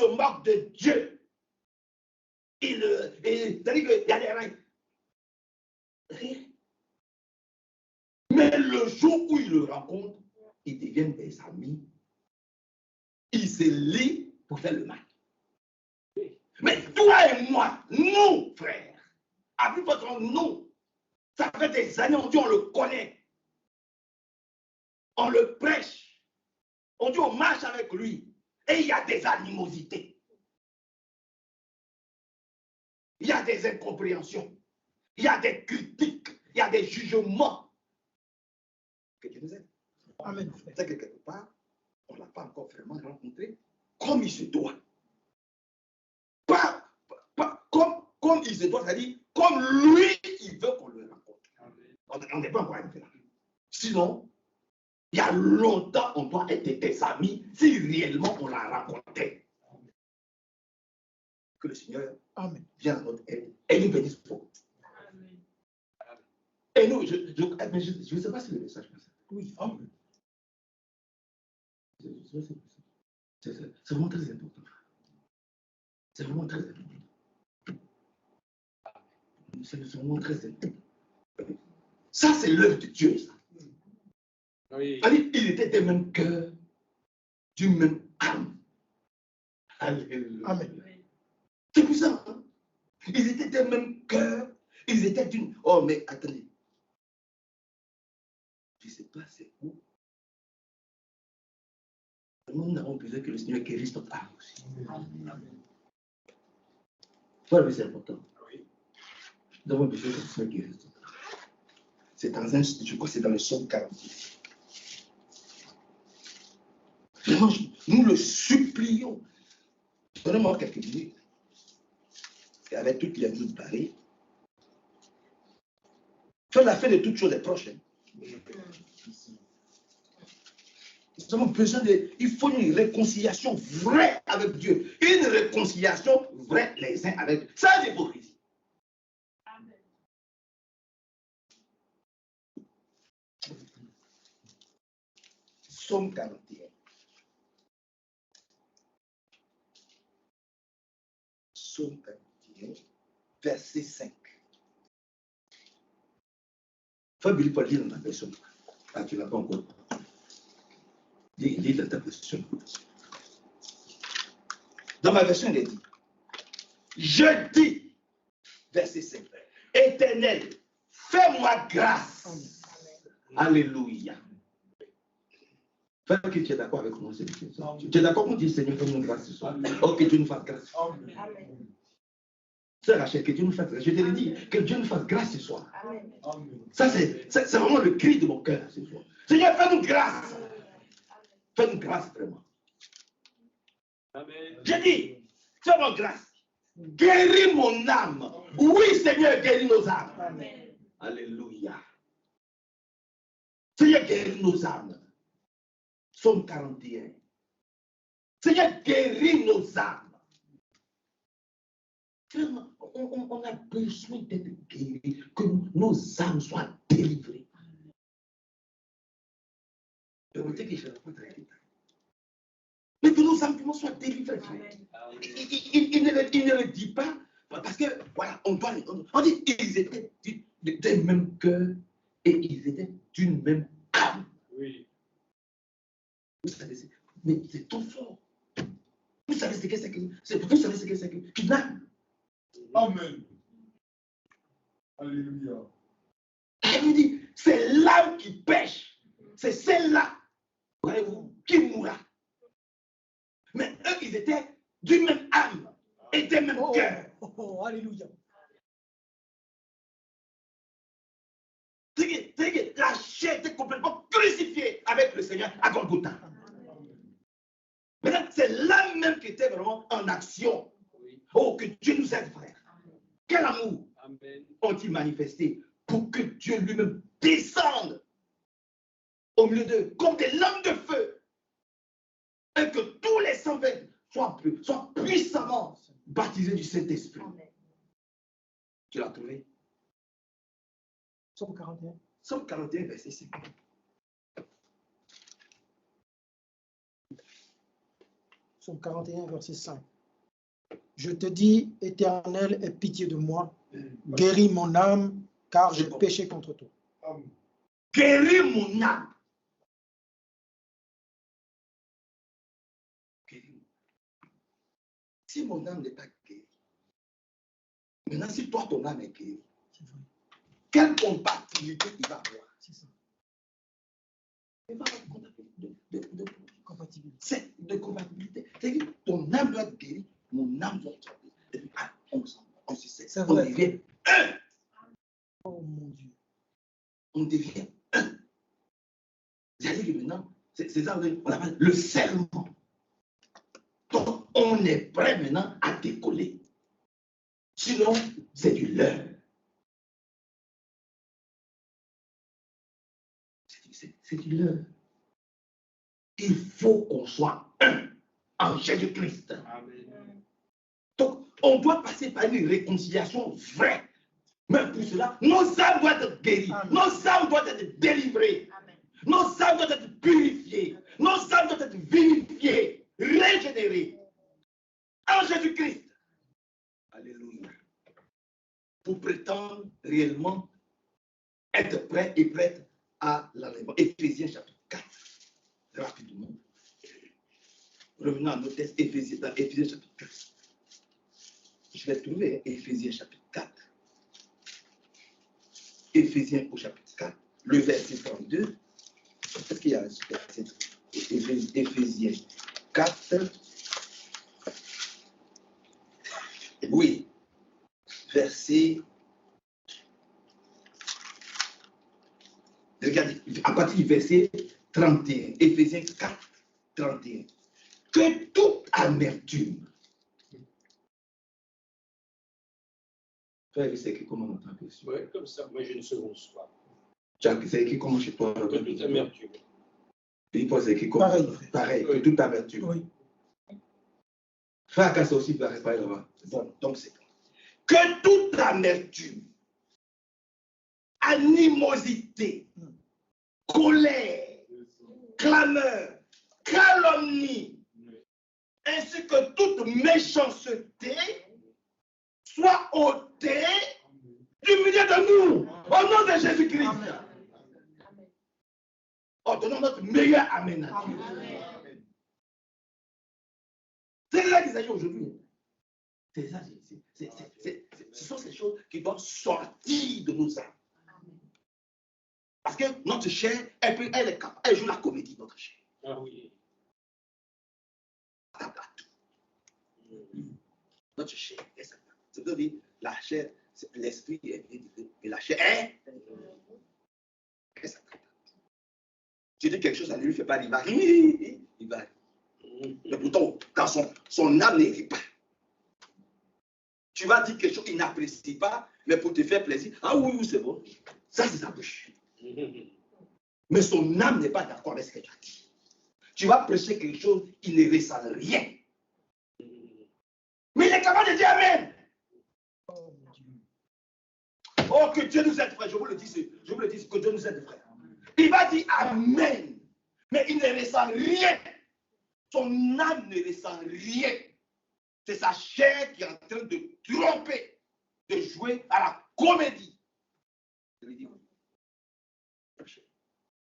se moque de Dieu. C'est-à-dire qu'il y a des règles. Rien. Mais le jour où ils le rencontrent, ils deviennent des amis. Ils se lient pour faire le mal. Mais toi et moi, nous, frères, avec votre nom, ça fait des années, on dit on le connaît. On le prêche. On dit on marche avec lui. Et il y a des animosités. Il y a des incompréhensions. Il y a des critiques. Il y a des jugements. Que Dieu nous aide. Amen. C'est que quelque part, on ne l'a pas encore vraiment rencontré comme il se doit. Pas comme il se doit, c'est-à-dire comme lui, il veut qu'on le rencontre. On n'est pas encore arrivé là. Sinon, il y a longtemps, on doit être des amis si réellement on l'a rencontré. Que le Seigneur vienne à notre aide et nous bénisse beaucoup. Et nous, je ne sais pas si le message passe. Oui, amen. C'est vraiment très important. C'est vraiment très important. C'est vraiment très important. Ça, c'est l'œuvre de Dieu, ça. Oui. Il était des mêmes cœurs, d'une même âme. Alléluia. Amen. C'est pour ça. Hein? Ils étaient des mêmes cœurs. Ils étaient d'une. Oh, mais attendez. Je ne sais pas c'est où. Nous avons besoin que le Seigneur guérisse notre âme aussi. Voilà, c'est important. Nous avons besoin que le Seigneur guérisse notre âme. C'est dans un, je crois que c'est dans le psaume 40. Vraiment, nous le supplions. Donnez-moi quelques minutes. Et avec toutes les doutes barrées. La fin de toutes choses est proche. Hein. Nous avons besoin de. Il faut une réconciliation vraie avec Dieu. Une réconciliation vraie les uns avec Dieu. Sans hypocrisie. Amen. Psaume 41. Psaume 41, verset 5. Fabien Paul dit dans la version. Ah, tu ne l'as pas encore. Lis dans ta version. Dans ma version, il est dit, je dis, verset 5, Éternel, fais-moi grâce. Amen. Alléluia. Frère, que tu es d'accord avec moi, c'est tu es d'accord qu'on dit, Seigneur, fais-moi grâce ce soir. Oh, que Dieu nous fasse grâce. Amen. Sœur Rachel, que Dieu nous fasse grâce. Je te l'ai dit, que Dieu nous fasse grâce ce soir. Amen. Ça, c'est vraiment le cri de mon cœur ce soir. Seigneur, fais-nous grâce. Fais-nous grâce vraiment. Amen. Je dis, fais-moi grâce. Guéris mon âme. Oui, Seigneur, guéris nos âmes. Amen. Alléluia. Seigneur, guéris nos âmes. Psaume 41. Seigneur, guéris nos âmes. On a besoin d'être guéris, que nos âmes soient délivrées. Permettez que je ne pas très vite. Mais que nos âmes soient délivrées. Il ne le dit pas, parce que, voilà, on dit ils étaient des mêmes cœurs et ils étaient d'une même âme. Oui. Vous savez, mais c'est trop fort. Vous savez ce que c'est que vous savez ce que c'est que l'âme. Amen. Alléluia. Elle dit, c'est l'âme qui pêche. C'est celle-là, voyez-vous, qui mourra. Mais eux, ils étaient d'une même âme et d'un même cœur. Alléluia. C'est que la chair était complètement crucifiée avec le Seigneur à Golgotha. Maintenant, c'est l'âme même qui était vraiment en action. Oh, que Dieu nous aide, frère. Quel amour ont-ils manifesté pour que Dieu lui-même descende au milieu d'eux comme des lames de feu et que tous les 120 soient puissamment baptisés du Saint-Esprit. Tu l'as trouvé? Psaume 41. Psaume 41, verset 5. Psaume 41, verset 5. Je te dis, Éternel, aie pitié de moi, guéris mon âme, car j'ai péché contre toi. Guéris mon âme. Si mon âme n'est pas guérie, maintenant si toi ton âme est guérie, quelle compatibilité il va avoir? C'est ça. Il va avoir de compatibilité. C'est de compatibilité. C'est-à-dire que ton âme doit être guérie, mon âme doit être guérie. On se sait. On devient un. Oh mon Dieu. On devient un. C'est-à-dire que maintenant, c'est ça qu'on appelle le serment. Donc, on est prêt maintenant à décoller. Sinon, c'est du leurre. C'est du leurre. Il faut qu'on soit un en Jésus-Christ. Donc, on doit passer par une réconciliation vraie. Mais pour cela, nos âmes doivent être guéries. Amen. Nos âmes doivent être délivrées. Amen. Nos âmes doivent être purifiées. Nos âmes doivent être vivifiées, régénérées. En Jésus-Christ. Alléluia. Pour prétendre réellement être prêt et prête à l'enlèvement. Éphésiens chapitre 4. Rapidement. Revenons à nos textes. Éphésiens chapitre 4. Je vais trouver Éphésiens chapitre 4. Éphésiens au chapitre 4, le verset 32. Est-ce qu'il y a un verset? Éphésiens 4. Oui. Verset. Regardez, à partir du verset 31. Éphésiens 4, 31. Que toute amertume. C'est écrit comment on entend que ça? Oui, comme ça, moi j'ai une seconde soir. C'est écrit comment chez toi? Que toute amertume. Il faut écrire comment? Pareil, que toute amertume. Oui. Frère Cassa aussi pareil là-bas. Bon, donc c'est que toute amertume, animosité, colère, clameur, calomnie, ainsi que toute méchanceté soit ôtée du milieu de nous, au nom de Jésus-Christ. Oh, donnons notre meilleur amen. C'est ça qu'il s'agit aujourd'hui. C'est ça, ce sont ces choses qui doivent sortir de nos âmes. Parce que notre chair, elle joue la comédie, notre chair. Ah oui. Notre chair, c'est-à-dire la chair, l'esprit est et la chair est. Tu dis quelque chose, ça ne lui fait pas, il va rire. Il va. Mais pourtant, quand son âme ne rit pas. Tu vas dire quelque chose qu'il n'apprécie pas, mais pour te faire plaisir. Ah oui, c'est bon. Ça, c'est sa bouche. Mais son âme n'est pas d'accord avec ce que tu as dit. Tu vas prêcher quelque chose, il ne ressent rien. Mais il est capable de dire Amen. Oh, que Dieu nous aide, frère. Je vous le dis, que Dieu nous aide, frère. Il va dire Amen. Mais il ne ressent rien. Son âme ne ressent rien. C'est sa chair qui est en train de tromper, de jouer à la comédie. Je lui dis oui.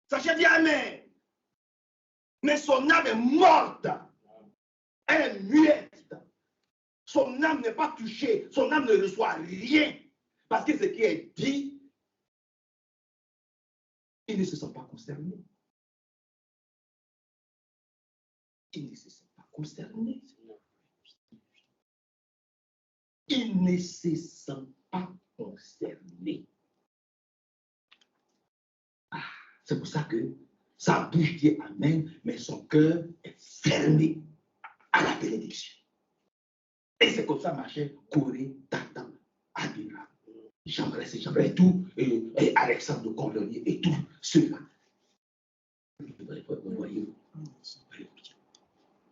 Sa chair dit Amen. Mais son âme est morte. Elle est muette. Son âme n'est pas touchée. Son âme ne reçoit rien. Parce que ce qui est dit, il ne se sent pas concerné. Il ne se sent pas concerné. Il ne se sent pas concerné. Ah, c'est pour ça que sa bouche dit Amen, mais son cœur est fermé à la bénédiction. Et c'est comme ça, ma chère, Corée, Tata, Adina, j'aimerais et tout, et Alexandre de Condornier et tout ceux-là.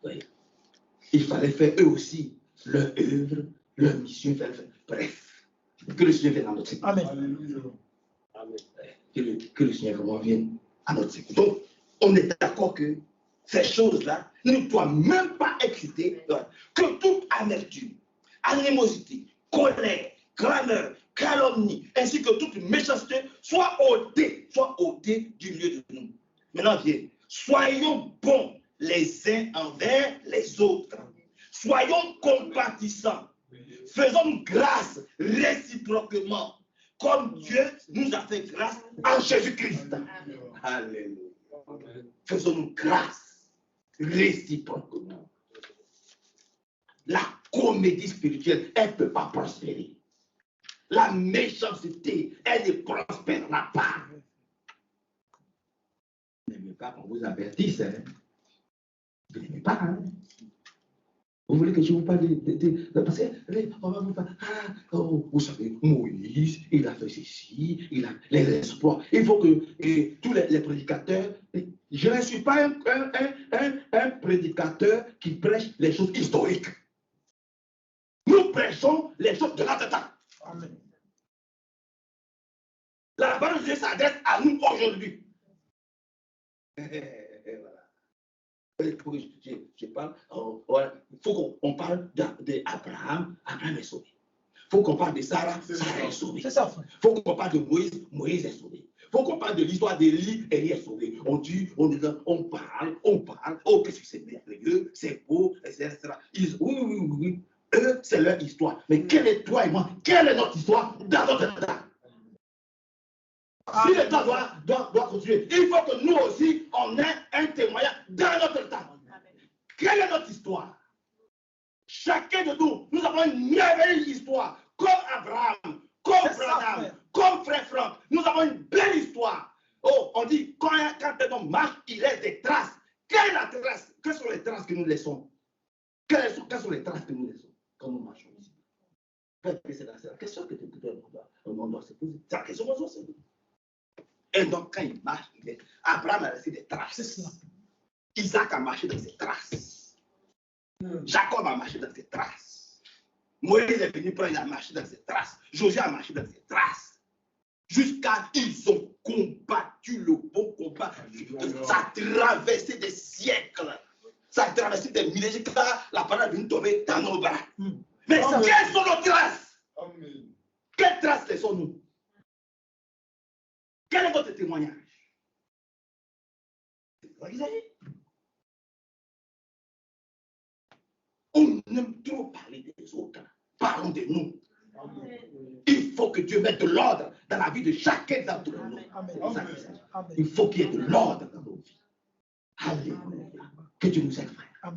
Voyez, il fallait faire eux aussi leur œuvre, leur mission, bref. Que le Seigneur vienne à notre secours. Amen. Amen. Que le Seigneur vraiment vienne à notre secours. Donc, on est d'accord que ces choses-là ne doivent même pas exciter que toute amertume, animosité, colère, clameur, calomnie, ainsi que toute méchanceté, soit ôtée du milieu de nous. Maintenant, viens, soyons bons les uns envers les autres. Soyons compatissants. Faisons grâce réciproquement, comme Dieu nous a fait grâce en Jésus-Christ. Alléluia. Faisons grâce réciproquement. La comédie spirituelle, elle ne peut pas prospérer. La méchanceté, elle ne prospérera pas. Vous n'aimez pas qu'on vous avertisse. Hein? Vous n'aimez pas. Hein? Vous voulez que je vous parle parce que on va vous parler. Vous savez, Moïse, il a fait ceci, il a les exploits. Il faut que tous les prédicateurs. Je ne suis pas un prédicateur qui prêche les choses historiques. Nous prêchons les choses de notre temps. Amen. La parole de Dieu s'adresse à nous aujourd'hui. Je parle, il faut qu'on parle d'Abraham, Abraham est sauvé. Il faut qu'on parle de Sarah, Sarah est sauvée. Il faut qu'on parle de Moïse, Moïse est sauvé. Il faut qu'on parle de l'histoire d'Élie, Élie est sauvé. On parle, oh, qu'est-ce que c'est merveilleux, c'est beau, etc. Oui. Eux, c'est leur histoire. Mais quelle est toi et moi? Quelle est notre histoire dans notre temps? Si le temps doit continuer, il faut que nous aussi, on ait un témoignage dans notre temps. Quelle est notre histoire? Chacun de nous avons une merveilleuse histoire. Comme Abraham, comme Branham, comme Frère Franck. Nous avons une belle histoire. Oh, on dit, quand un homme marche, il laisse des traces. Quelle est la trace? Quelles sont les traces que nous laissons? Quelles sont les traces que nous laissons quand nous marchons ici? C'est la question que le monde doit se poser. C'est la question qu'on doit se poser. Et donc, quand il marche, Abraham a laissé des traces. Isaac a marché dans ses traces. Jacob a marché dans ses traces. Moïse est venu prendre, il a marché dans ses traces. Josué a marché dans ses traces. Jusqu'à ils ont combattu le bon combat. Ça a traversé des siècles. Ça a traversé des millénaires. La parole est venue tomber dans nos bras. Mais quelles sont nos traces? Quelles traces laissons-nous? Quel est votre témoignage? On aime trop parler des autres. Parlons de nous. Il faut que Dieu mette de l'ordre dans la vie de chacun d'entre nous. Il faut qu'il y ait de l'ordre dans nos vies. Alléluia. Que Dieu nous aide, frère.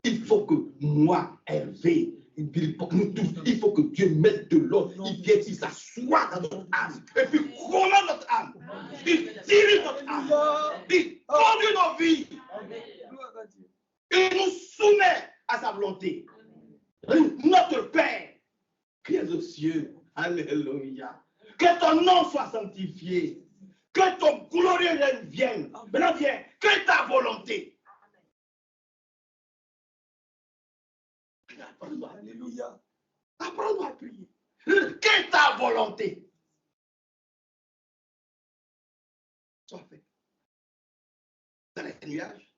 Il faut que moi, Hervé, nous tous, il faut que Dieu mette de l'ordre. Il vienne, il s'assoit dans notre âme. Et puis, commande notre âme. Il dirige notre âme. Il conduit nos vies. Il nous soumet à sa volonté. Notre Père, qui est aux cieux, alléluia. Que ton nom soit sanctifié. Que ton glorieux règne vienne. Maintenant, viens, que ta volonté. Apprends-nous, alléluia. Apprends-nous à prier. Que ta volonté soit faite. Dans les nuages,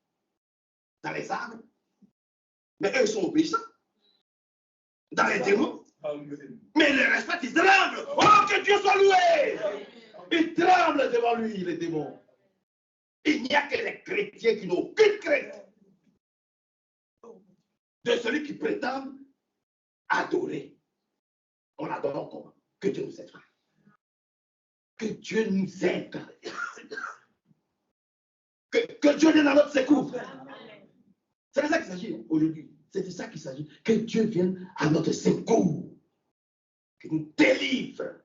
dans les arbres. Mais eux sont obéissants. Dans les démons. Mais les respectent, ils tremblent. Oh, que Dieu soit loué. Ils tremblent devant lui, les démons. Il n'y a que les chrétiens qui n'ont aucune crainte de celui qui prétend adorer. On adore comment? Que Dieu nous aide. Que Dieu nous aide. Que Dieu vienne à notre secours. C'est de ça qu'il s'agit aujourd'hui. C'est de ça qu'il s'agit. Que Dieu vienne à notre secours. Qu'il nous délivre.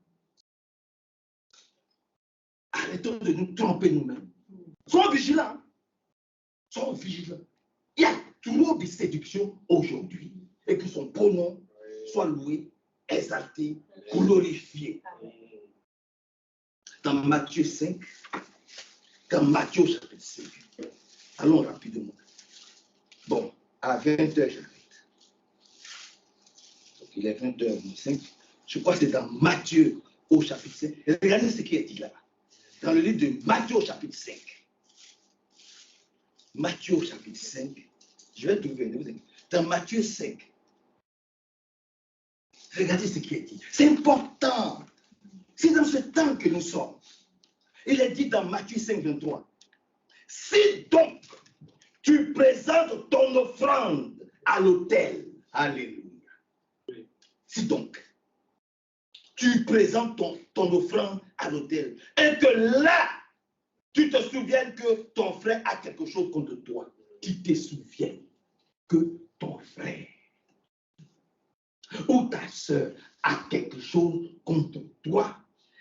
Arrêtons de nous tromper nous-mêmes. Soyons vigilants. Soyons vigilants. Il y a trop de séduction aujourd'hui. Et que son beau nom soit loué, exalté, glorifié. Dans Matthieu 5, dans Matthieu chapitre 5. Allons rapidement. Bon, à 20h, j'arrête. Il est 20h05. Je crois que c'est dans Matthieu au chapitre 5. Regardez ce qui est dit là-bas. Dans le livre de Matthieu au chapitre 5. Matthieu au chapitre 5. Je vais trouver. Dans Matthieu 5. Regardez ce qui est dit. C'est important. C'est dans ce temps que nous sommes. Il est dit dans Matthieu 5, 23. Si donc tu présentes ton offrande à l'autel, alléluia. Si donc tu présentes ton offrande à l'autel et que là, tu te souviens que ton frère a quelque chose contre toi, tu te souviens que ton frère ou ta soeur a quelque chose contre toi,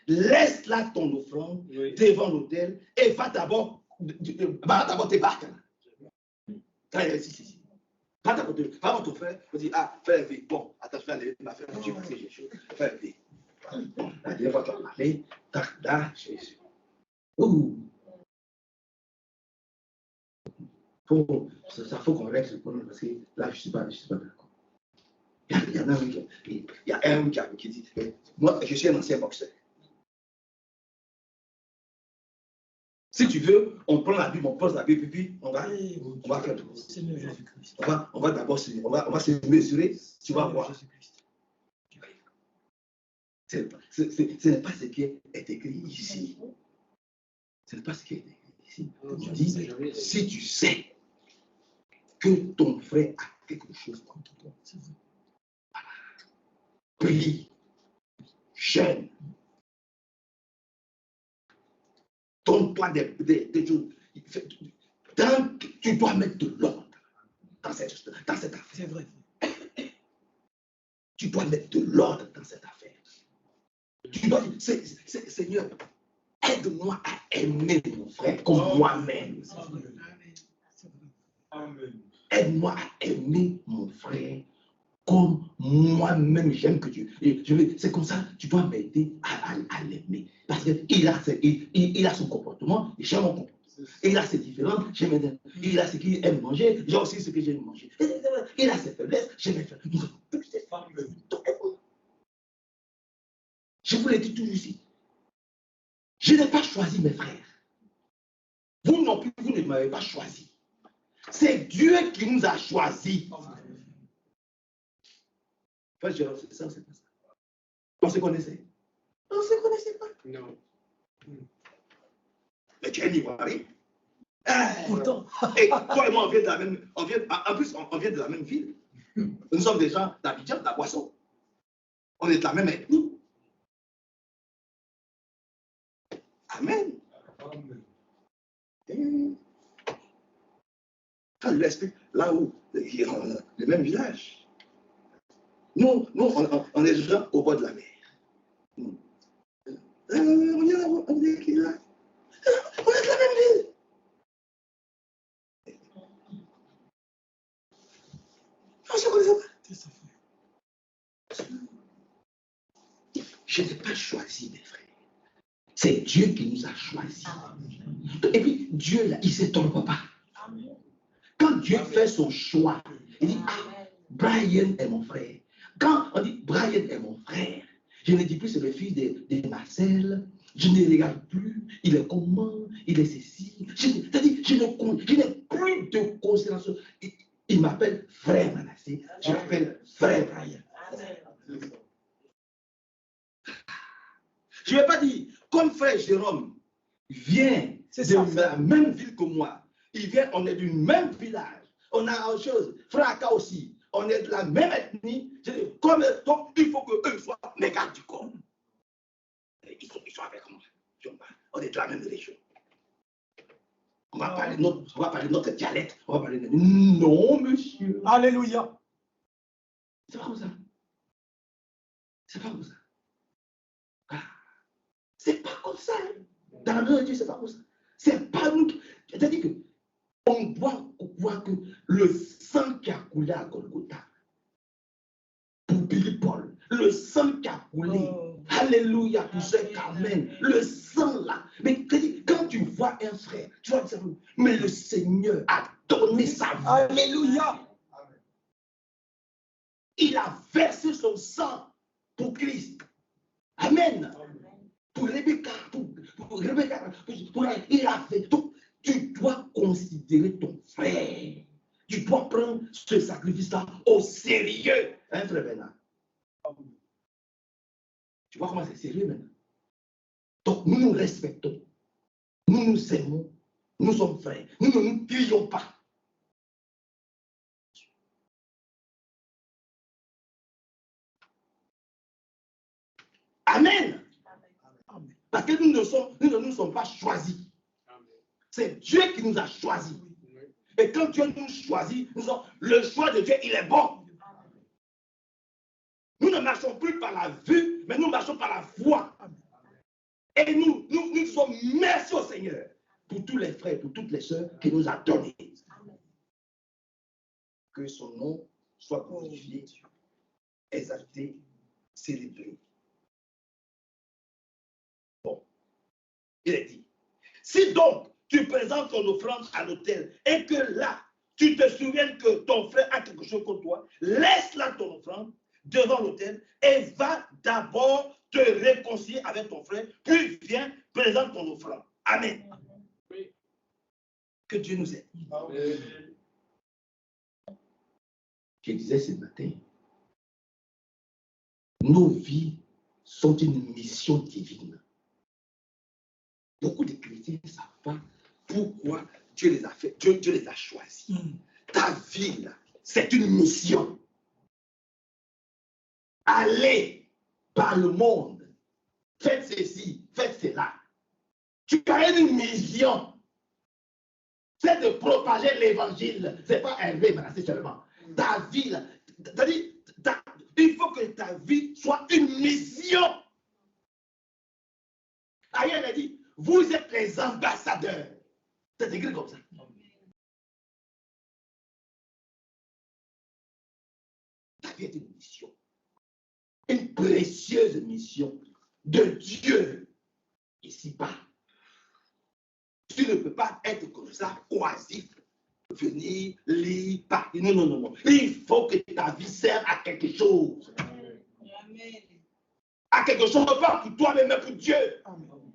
laisse là ton offrande devant l'autel et va d'abord te battre. Si. Va d'abord ton frère, on dit, ah, frère, bon, attention, allez, ma frère, Dieu, parce que j'ai chaud. Frère, bon, la dernière fois tu as parlé, là, Jésus. Ouh. Ça faut qu'on règle ce problème parce que là, je ne suis pas d'accord. Il y a un qui dit, moi, je suis un ancien boxeur. Si tu veux, on prend la Bible, on pose la Bible, puis on va faire tout. Seigneur Jésus-Christ. On va d'abord on va se mesurer, tu vas voir. Ce n'est pas ce qui est écrit ici. Ce n'est pas ce qui est écrit ici. Tu dis, si tu sais que ton frère a quelque chose contre toi, voilà. Prie, jeûne, donne-toi des choses. Tu dois mettre de l'ordre dans cette affaire. C'est vrai. Tu dois mettre de l'ordre dans cette affaire. Tu dois dire, Seigneur, aide-moi à aimer mon frère comme moi-même. Aide-moi à aimer mon frère comme moi-même j'aime que Dieu. C'est comme ça, tu dois m'aider à l'aimer. Parce qu'il a son comportement, j'aime mon comportement. Il a ses différences, j'aime aimer. Il a ce qu'il aime manger, j'ai aussi ce que j'aime manger. Il a ses faiblesses, j'aime mes faiblesses. Nous avons tous ces femmes. Je vous l'ai dit toujours ici. Je n'ai pas choisi mes frères. Vous non plus, vous ne m'avez pas choisi. C'est Dieu qui nous a choisis. Enfin, c'est ça, c'est pas ça. On se connaissait? On ne se connaissait pas. Non. Mais tu es un Ivoirien. Pourtant. Et toi et moi, on vient de la même, en plus, on vient de la même ville. Nous sommes des gens d'Abidjan, d'Aboisson. On est de la même ethnie. Amen. Quand je l'explique, là où, le même village. Nous, on est déjà au bord de la mer. On est là. On est de la même ville. On ne se connaissait pas. Je n'ai pas choisi mes frères. C'est Dieu qui nous a choisis. Et puis, Dieu, là, il ne se trompe pas. Quand Dieu fait son choix, il dit, ah, Brian est mon frère. Quand on dit Brian est mon frère, je ne dis plus c'est le fils de Marcel, je ne regarde plus, il est comment, il est ceci. C'est-à-dire, je n'ai plus de considération. Il m'appelle frère Manassé, je l'appelle frère Brian. Je ne vais pas dire, comme frère Jérôme vient de la même ville que moi, il vient, on est du même village, on a autre chose, frère Aka aussi, on est de la même ethnie, je dis, donc il faut qu'eux soient mes gardes du corps. Ils sont avec moi, on est de la même région. On va parler de notre dialecte, on va parler de... Non, monsieur. Alléluia. C'est pas comme ça. C'est pas comme ça. C'est pas comme ça. Dans la maison de Dieu, c'est pas comme ça. C'est pas nous. C'est-à-dire que on doit voir que le sang qui a coulé à Golgotha, pour Billy Paul, le sang qui a coulé, alléluia, pour ce Carmen, le sang là. Mais quand tu vois un frère, tu vas dire, mais le Seigneur a donné sa vie. Alléluia. Il a versé son sang pour Christ. Amen. Pour Rebecca, il a fait tout. Tu dois considérer ton frère. Tu dois prendre ce sacrifice-là au sérieux. Hein, frère Bernard? Tu vois comment c'est sérieux maintenant? Donc, nous nous respectons. Nous nous aimons. Nous sommes frères. Nous ne nous plions pas. Amen. Amen. Parce que nous ne nous sommes pas choisis. C'est Dieu qui nous a choisis. Et quand Dieu nous choisit, le choix de Dieu, il est bon. Nous ne marchons plus par la vue, mais nous marchons par la foi. Et nous sommes merci au Seigneur pour tous les frères, pour toutes les sœurs qu'il nous a donnés. Que son nom soit glorifié, exalté, célébré. Bon, il est dit. Si donc tu présentes ton offrande à l'autel et que là, tu te souviens que ton frère a quelque chose contre toi, laisse là ton offrande devant l'autel et va d'abord te réconcilier avec ton frère, puis viens, présente ton offrande. Amen. Oui. Que Dieu nous aide. Amen. Je disais ce matin, nos vies sont une mission divine. Beaucoup de chrétiens ne savent pas pourquoi Dieu les a fait, Dieu les a choisis. Ta vie, là, c'est une mission. Allez par le monde, faites ceci, faites cela. Tu as une mission. C'est de propager l'évangile. Ce n'est pas Hervé Manassé seulement. Ta vie, là, c'est-à-dire, il faut que ta vie soit une mission. Ailleurs, il a dit, vous êtes les ambassadeurs. C'est écrit comme ça. Ta vie est une mission. Une précieuse mission de Dieu ici-bas. Tu ne peux pas être comme ça, oisif, venir, lire, partir. Non, non, non, non. Il faut que ta vie serve à quelque chose. Amen. À quelque chose, pas pour toi-même, mais pour Dieu. Amen.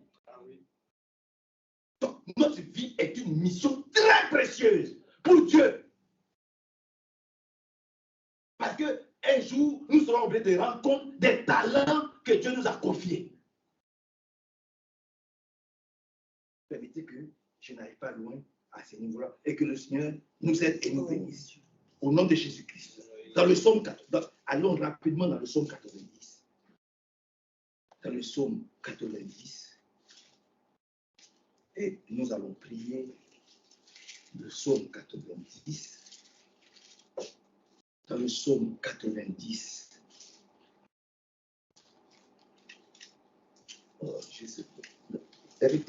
Donc, notre vie est une mission très précieuse pour Dieu. Parce qu'un jour, nous serons obligés de rendre compte des talents que Dieu nous a confiés. Permettez que je n'aille pas loin à ce niveau-là et que le Seigneur nous aide et nous bénisse. Au nom de Jésus-Christ. Dans le psaume 90, allons rapidement dans le psaume 90. Dans le psaume 90. Et nous allons prier le psaume 90. Dans le psaume 90. Oh, je sais pas. Avec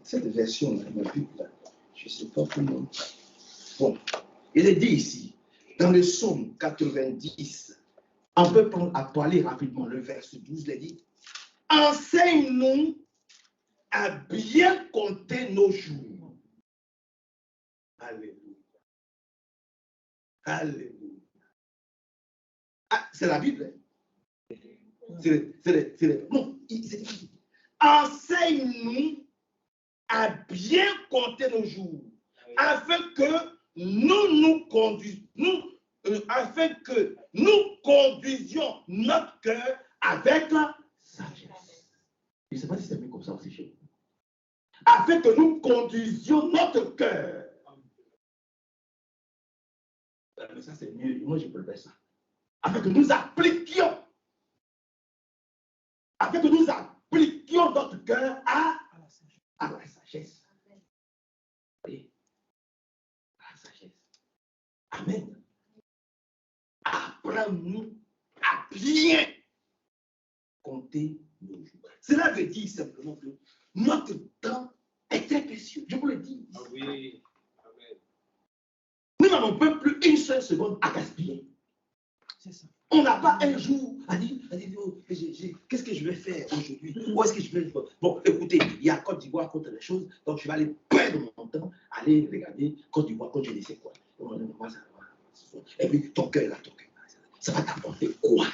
cette version-là, ma Bible, là, je ne sais pas comment. Bon, il est dit ici, dans le psaume 90, on peut prendre à parler rapidement le verset 12, il est dit, enseigne-nous à bien compter nos jours. Alléluia. Alléluia. Ah, c'est la Bible. Non, c'est dit. Enseigne-nous à bien compter nos jours, afin que nous conduisions notre cœur avec la sagesse. Je ne sais pas si c'est mieux comme ça aussi chez vous. Afin que nous conduisions notre cœur. Mais ça c'est mieux, moi je préfère ça. Afin que nous appliquions. Afin que nous appliquions notre cœur à la sagesse. Oui. À la sagesse. Amen. Apprends-nous à bien compter nos jours. Cela veut dire simplement que notre temps est très précieux. Je vous le dis. Ah oui. Amen. Nous n'avons plus une seule seconde à gaspiller. C'est ça. On n'a pas un jour à dire, oh, qu'est-ce que je vais faire aujourd'hui? Où est-ce que je vais faire? Bon, écoutez, il y a Côte d'Ivoire contre les choses, donc je vais aller perdre mon temps, aller regarder Côte d'Ivoire contre je ne sais quoi. Et puis ton cœur là, ton cœur là, ça va t'apporter quoi?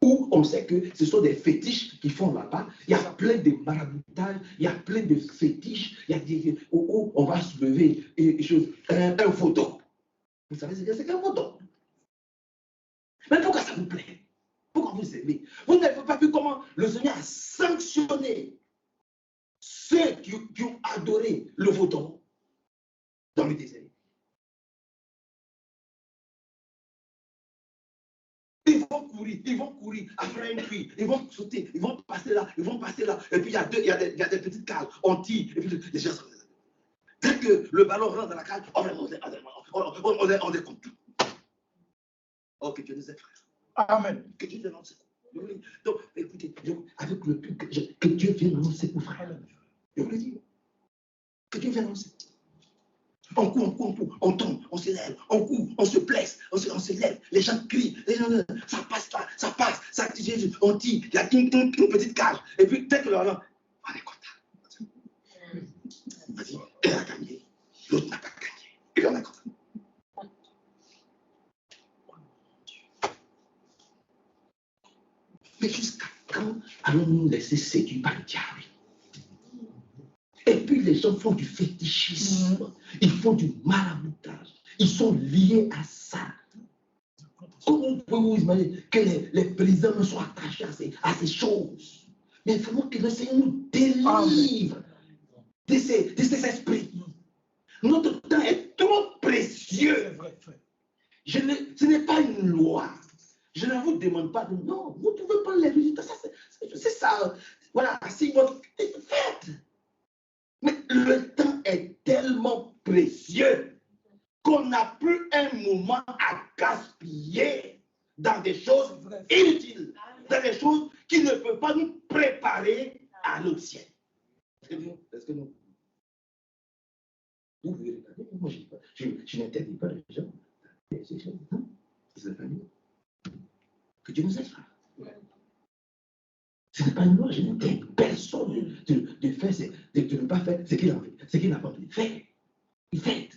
Ou on sait que ce sont des fétiches qui font là-bas. Il y a plein de maraboutages, il y a plein de fétiches, il y a des où on va se lever un photo. Vous savez ce que c'est qu'un photo? Mais pourquoi ça vous plaît? Pourquoi comment vous aimez. Vous n'avez pas vu comment le Seigneur a sanctionné ceux qui ont adoré le vautour dans le désert. Ils vont courir après une pluie, ils vont sauter, ils vont passer là, et puis il y a des petites cales, on tire, et puis les gens sont... Dès que le ballon rentre dans la cale, on est content. Oh, que Dieu nous aide, frère. Amen. Que Dieu vienne nous secouer. Donc, écoutez, avec le plus, que Dieu vienne nous secouer, frère. Je vous le dis. Que Dieu vienne nous secouer. On court, on tombe, on s'élève, on court, on se blesse, on s'élève, les gens crient, ça passe là, ça passe, on tire, il y a une petite cage, et puis dès que on est content. Vas-y, elle a gagné, l'autre n'a pas gagné, et on est content. Mais jusqu'à quand allons-nous nous laisser séduire par le diable? Et puis les gens font du fétichisme, ils font du maraboutage, ils sont liés à ça. Comment pouvez-vous imaginer que les présidents soient attachés à ces choses? Mais il faut que le Seigneur nous délivre de ces esprits. Notre temps est trop précieux. Ce n'est pas une loi. Je ne vous demande pas de... Non, vous ne pouvez pas les résultats. C'est ça. Voilà, si votre... Faites. Mais le temps est tellement précieux qu'on n'a plus un moment à gaspiller dans des choses inutiles, dans des choses qui ne peuvent pas nous préparer à notre ciel. Est-ce que nous... Vous pouvez regarder, moi je n'interdis pas les gens. C'est la famille. Que Dieu nous aide. Ce n'est pas une loi, je n'interdis personne de faire, de ne pas faire ce qu'il n'a pas pu faire. Il fait.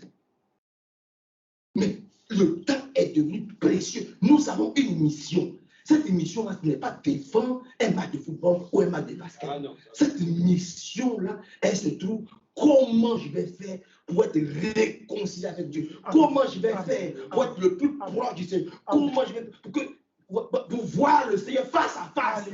Mais le temps est devenu précieux. Nous avons une mission. Cette mission-là, ce n'est pas défendre un match de football ou un match de basket. Ah non. Cette mission-là, elle se trouve comment je vais faire pour être réconcilié avec Dieu. Comment je vais faire pour être le plus proche du Seigneur. Comment je vais pour voir le Seigneur face à face.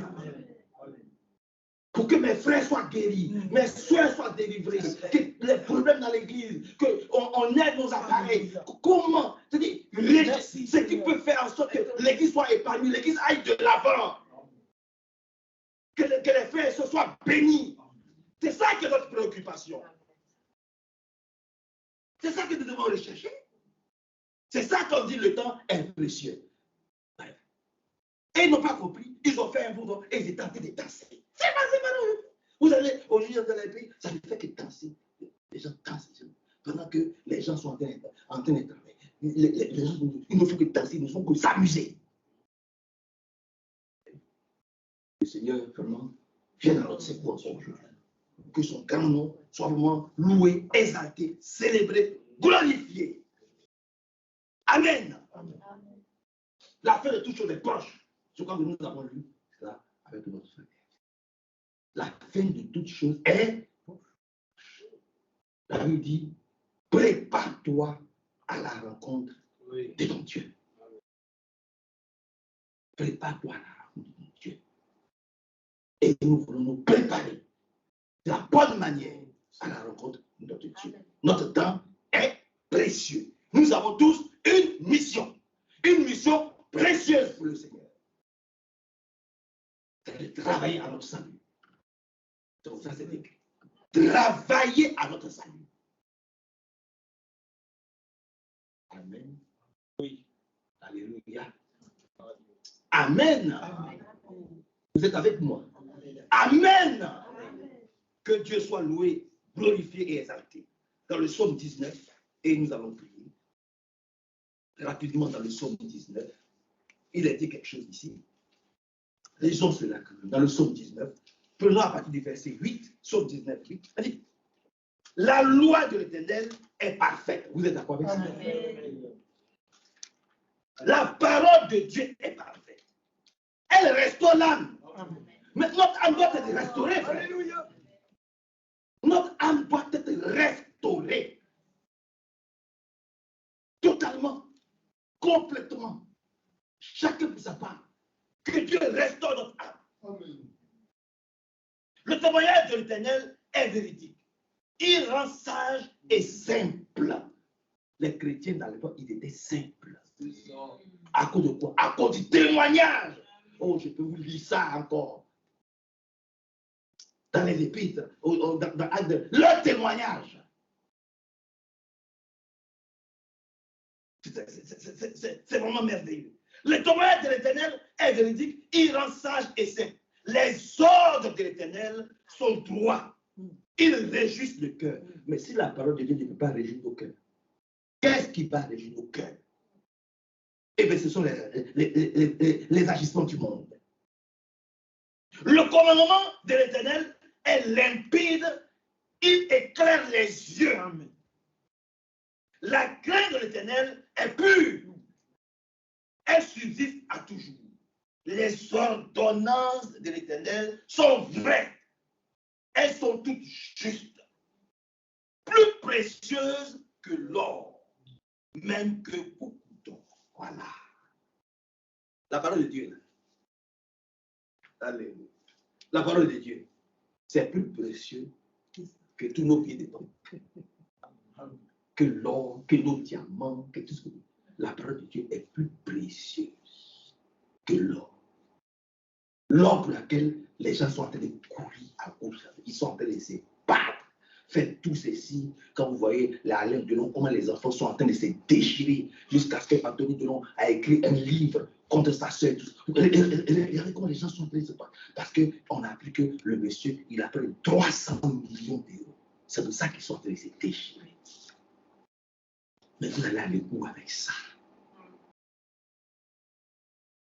Pour que mes frères soient guéris, mes soeurs soient délivrées, que les problèmes dans l'église, qu'on aide nos appareils. Comment? C'est-à-dire, ce qui peut faire en sorte que l'église soit épargnée, l'église aille de l'avant. Que les frères se soient bénis. C'est ça qui est notre préoccupation. C'est ça que nous devons rechercher. C'est ça qu'on dit le temps est précieux. Et ils n'ont pas compris, ils ont fait un mouvement et ils étaient en train de danser. C'est pas vous allez aujourd'hui dans les pays, ça ne fait que danser. Les gens dansent pendant que les gens sont en train de travailler. Les gens, ils ne font que danser, ils ne font que s'amuser. Le Seigneur, vraiment, vient dans notre secours aujourd'hui. Que son grand nom soit vraiment loué, exalté, célébré, glorifié. Amen. Amen. La fin de toutes choses est proche. Je crois que nous avons lu cela avec notre frère. La fin de toutes choses est proche. La Bible dit, prépare-toi à la rencontre de ton Dieu. Prépare-toi à la rencontre de ton Dieu. Et nous voulons nous préparer de la bonne manière à la rencontre de notre Dieu. Notre temps est précieux. Nous avons tous une mission précieuse pour le Seigneur. C'est de travailler à notre salut. C'est pour ça que c'est écrit. Travailler à notre salut. Amen. Oui. Alléluia. Amen. Amen. Vous êtes avec moi? Amen. Amen. Que Dieu soit loué, glorifié et exalté. Dans le psaume 19, et nous allons prier. Rapidement dans le psaume 19, il a dit quelque chose ici. Lisons cela dans le psaume 19. Prenons à partir du verset 8, psaume 19, 8. Elle dit, la loi de l'Éternel est parfaite. Vous êtes d'accord avec ça? La parole de Dieu est parfaite. Elle restaure l'âme. Mais notre âme doit être restaurée, frère. Alléluia. Notre âme doit être restaurée. Totalement. Complètement. Chacun pour sa part. Que Dieu restaure notre âme. Amen. Le témoignage de l'Éternel est véridique. Il rend sage et simple. Les chrétiens dans l'époque, ils étaient simples. À cause de quoi? À cause du témoignage. Oh, je peux vous lire ça encore. Dans les épîtres, dans Actes, leur témoignage. C'est vraiment merveilleux. Le témoignage de l'Éternel est véridique, il rend sage et simple. Les ordres de l'Éternel sont droits. Ils réjouissent le cœur. Mais si la parole de Dieu ne peut pas réjouir nos cœurs, qu'est-ce qui va réjouir nos cœurs? Eh bien, ce sont les agissements du monde. Le commandement de l'Éternel est limpide, il éclaire les yeux. Amen. La crainte de l'Éternel est pure. Elle subsiste à toujours. Les ordonnances de l'Éternel sont vraies. Elles sont toutes justes. Plus précieuses que l'or, même que beaucoup d'or. Voilà. La parole de Dieu. Alléluia. La parole de Dieu, c'est plus précieux que tous nos pieds de temps. Que l'or, que nos diamants, que tout ce que... La parole de Dieu est plus précieuse que l'or. L'or pour laquelle les gens sont en train de courir à gauche, ils sont en train de se battre. Faites tout ceci, quand vous voyez la Alain Delon, comment les enfants sont en train de se déchirer, jusqu'à ce qu'Anthony Delon a écrit un livre contre sa soeur. Regardez comment les gens sont en train de se battre. Parce qu'on a appris que le monsieur, il a pris 300 millions d'euros. C'est pour ça qu'ils sont en train de se déchirer. Mais vous allez aller où avec ça?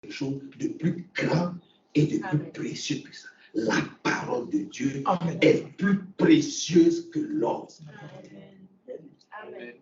Quelque chose de plus grand et de plus précieux que ça. La parole de Dieu est plus précieuse que l'or. Amen. Amen.